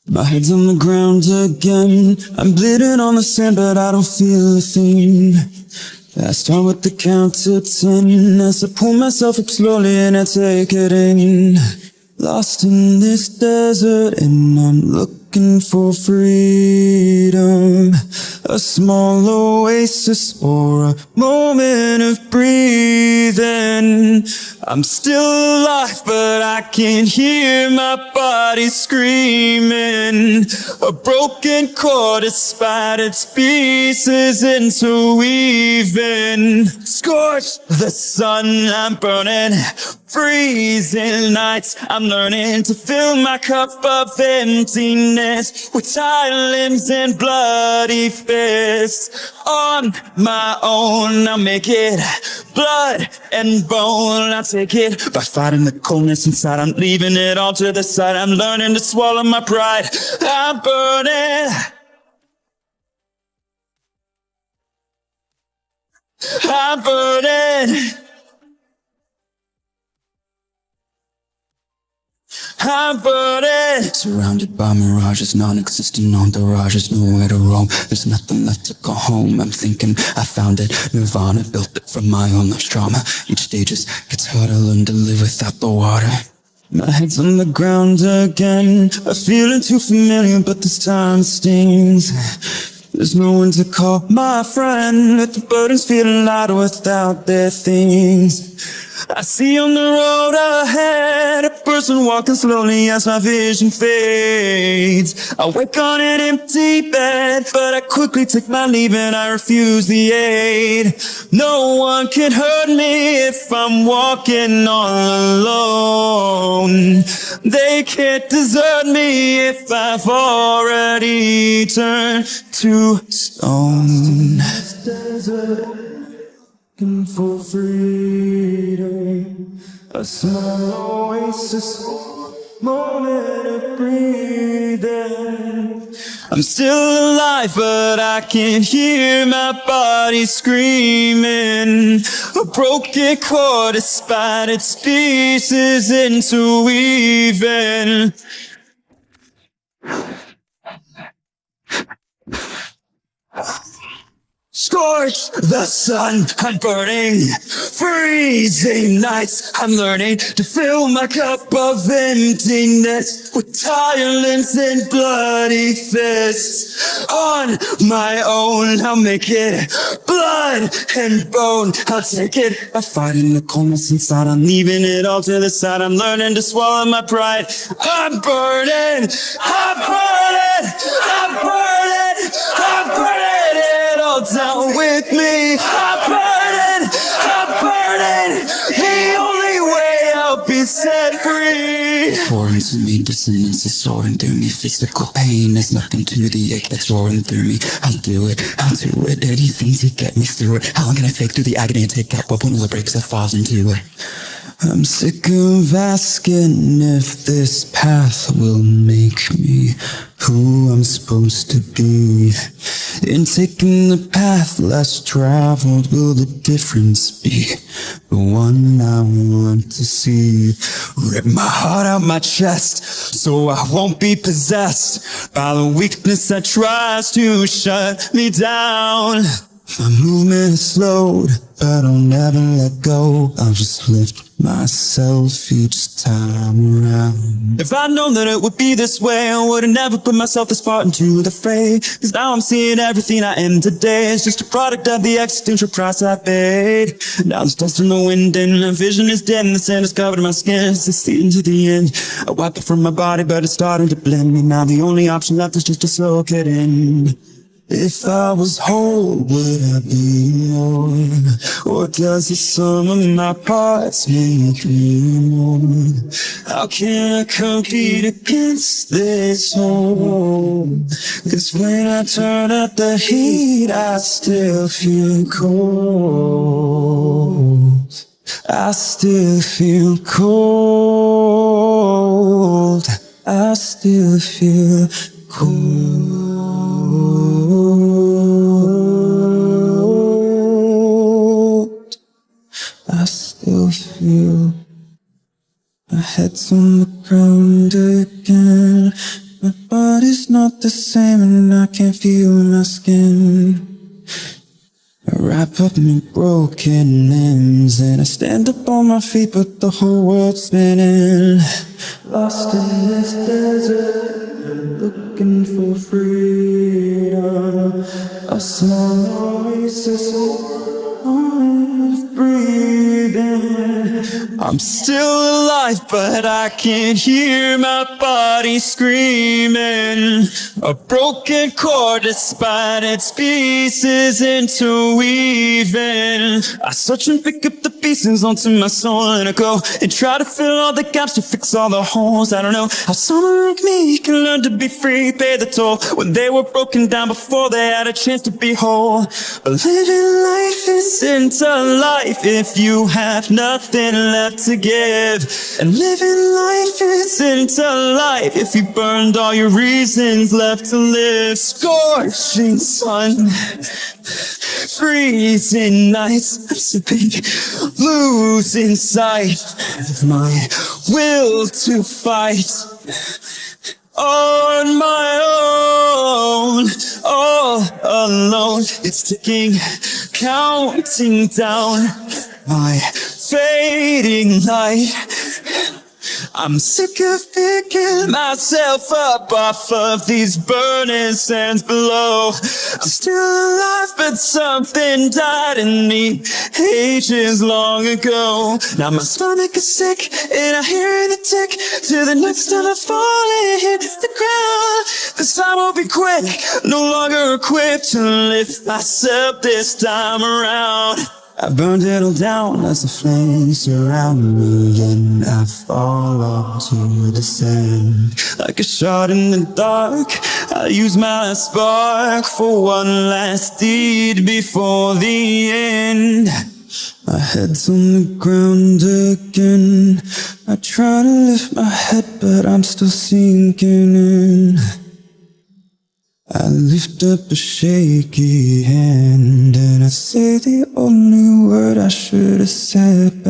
My head's on the ground again. I'm bleeding on the sand, but I don't feel a thing. I start with the count to 10 as I pull myself up slowly and I take it in. Lost in this desert and I'm looking for freedom. A small oasis or a moment of breathing. I'm still alive, but I can hear my body screaming. A broken chord is spattered its pieces interweaving. Scorched the sun, I'm burning. Freezing nights, I'm learning to fill my cup of emptiness with tired limbs and bloody fists. On my own, I'll make it blood and bone. I'll take it by fighting the coldness inside. I'm leaving it all to the side. I'm learning to swallow my pride. I'm burning. I'm burning. I'm burning. Surrounded by mirages, non-existent entourages, nowhere to roam. There's nothing left to go home. I'm thinking I found it, nirvana, built it from my own life's trauma. Each stage gets harder, learn to live without the water. My head's on the ground again. A feeling too familiar, but this time it stings. There's no one to call my friend, but the burdens feeling lighter without their things. I see on the road ahead a person walking slowly as my vision fades. I wake on an empty bed, but I quickly take my leave and I refuse the aid. No one can hurt me if I'm walking all alone. They can't desert me if I've already turned to stone. Looking for freedom, a small oasis, moment of breathing. I'm still alive, but I can hear my body screaming. A broken chord is spattered its pieces interweaving. Scorch the sun, I'm burning. Freezing nights, I'm learning to fill my cup of emptiness with tired limbs and bloody fists. On my own, I'll make it blood and bone. I'll take it by fighting the coldness inside. I'm leaving it all to the side. I'm learning to swallow my pride. I'm burning, I'm burning, I'm burning, I'm burning. Down with me, I'm burning, the only way I'll be set free. Pouring to me, dissonance is soaring through me. Physical pain is nothing to the ache that's roaring through me. I'll do it, anything to get me through it. How long can I fake through the agony and take out what when it breaks that falls into it? I'm sick of asking if this path will make me who I'm supposed to be. In taking the path less traveled, will the difference be the one I want to see? Rip my heart out my chest so I won't be possessed by the weakness that tries to shut me down. My movement is slowed, but I'll never let go. I'll just lift myself each time around. If I'd known that it would be this way, I would've never put myself this far into the fray. Cause now I'm seeing everything I am today is just a product of the existential price I paid. Now there's dust in the wind and my vision is dead and the sand is covered in my skin. It's leading to the end. I wipe it from my body, but it's starting to blend me. Now the only option left is just to soak it in. If I was whole, would I be more? Or does the sum of my parts make me more? How can I compete against this home? Cause when I turn up the heat, I still feel cold. I still feel cold. I still feel cold. I still feel my head's on the ground again. My body the same and I can't feel my skin. I wrap up my broken limbs and I stand up on my feet, but the whole world's spinning. Lost in this desert, looking for freedom. A small oasis of breathing. I'm still alive, but I can't hear my body screaming. A broken chord despite its pieces interweaving. I search and pick up the pieces onto my soul and I go and try to fill all the gaps to fix all the holes. I don't know how someone like me can learn to be free, pay the toll when they were broken down before they had a chance to be whole. But living life isn't a life if you have nothing left to give. And living life isn't a life if you burned all your reasons left to live. Scorching sun, freezing nights, I'm slipping, losing sight of my will to fight. On my own, all alone, it's ticking, counting down my fading light. I'm sick of picking myself up off of these burning sands below. I'm still alive, but something died in me ages long ago. Now my stomach is sick, and I hear the tick to the next time I fall and hit the ground. This time I'll be quick, no longer equipped to lift myself this time around. I burned it all down as the flames surround me, and I fall onto the sand. Like a shot in the dark, I use my spark for one last deed before the end. My head's on the ground again. I try to lift my head, but I'm still sinking in. I lift up a shaky hand and I say the only word I should have said